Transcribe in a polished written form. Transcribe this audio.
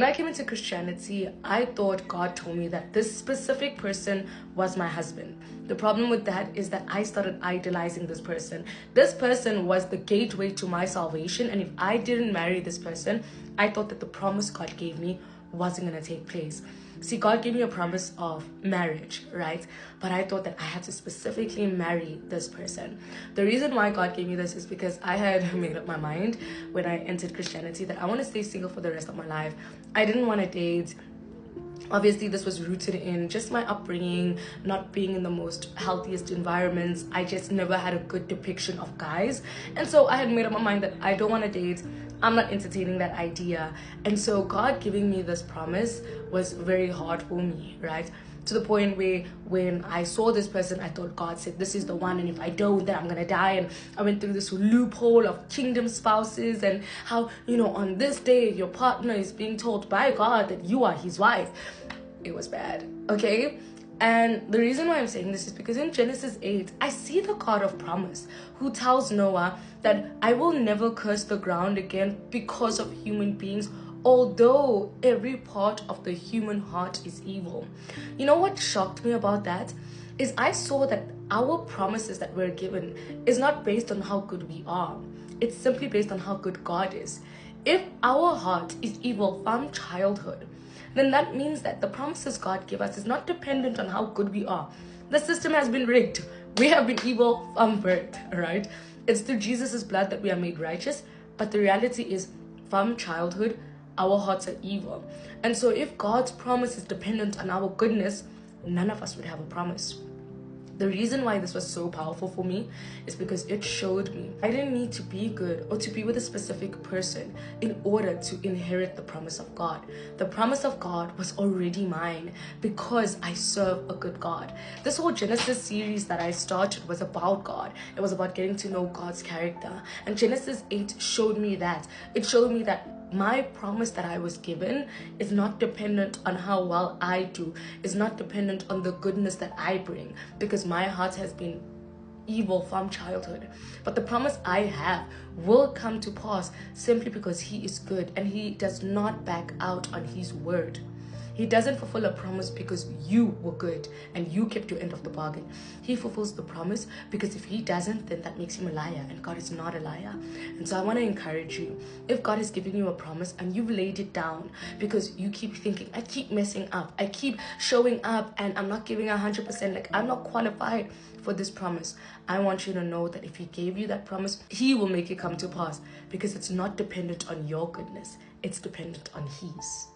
When I came into Christianity, I thought God told me that this specific person was my husband. The problem with that is that I started idolizing this person. This person was the gateway to my salvation, and if I didn't marry this person, I thought that the promise God gave me wasn't going to take place. See, God gave me a promise of marriage, right? But I thought that I had to specifically marry this person. The reason why God gave me this is because I had made up my mind when I entered Christianity that I want to stay single for the rest of my life. I didn't want to date. Obviously, this was rooted in just my upbringing, not being in the most healthiest environments. I just never had a good depiction of guys. And so I had made up my mind that I don't want to date. I'm not entertaining that idea. And so God giving me this promise was very hard for me, right? To the point where when I saw this person, I thought God said, this is the one, and if I don't, then I'm going to die. And I went through this loophole of kingdom spouses and how, on this day, your partner is being told by God that you are his wife. It was bad, okay? And the reason why I'm saying this is because in Genesis 8, I see the God of promise who tells Noah that I will never curse the ground again because of human beings, although every part of the human heart is evil. You know what shocked me about that is I saw that our promises that we're given is not based on how good we are. It's simply based on how good God is. If our heart is evil from childhood, then that means that the promises God gave us is not dependent on how good we are. The system has been rigged. We have been evil from birth, right? It's through Jesus' blood that we are made righteous, but the reality is from childhood, our hearts are evil. And so if God's promise is dependent on our goodness, none of us would have a promise. The reason why this was so powerful for me is because it showed me I didn't need to be good or to be with a specific person in order to inherit the promise of God. The promise of God was already mine because I serve a good God. This whole Genesis series that I started was about God. It was about getting to know God's character. And Genesis 8 showed me that. It showed me that my promise that I was given is not dependent on how well I do, is not dependent on the goodness that I bring, because my heart has been evil from childhood. But the promise I have will come to pass simply because he is good and he does not back out on his word. He doesn't fulfill a promise because you were good and you kept your end of the bargain. He fulfills the promise because if he doesn't, then that makes him a liar, and God is not a liar. And so I want to encourage you, if God is giving you a promise and you've laid it down because you keep thinking, I keep messing up, I keep showing up and I'm not giving 100%, like I'm not qualified for this promise, I want you to know that if he gave you that promise, he will make it come to pass, because it's not dependent on your goodness, it's dependent on his.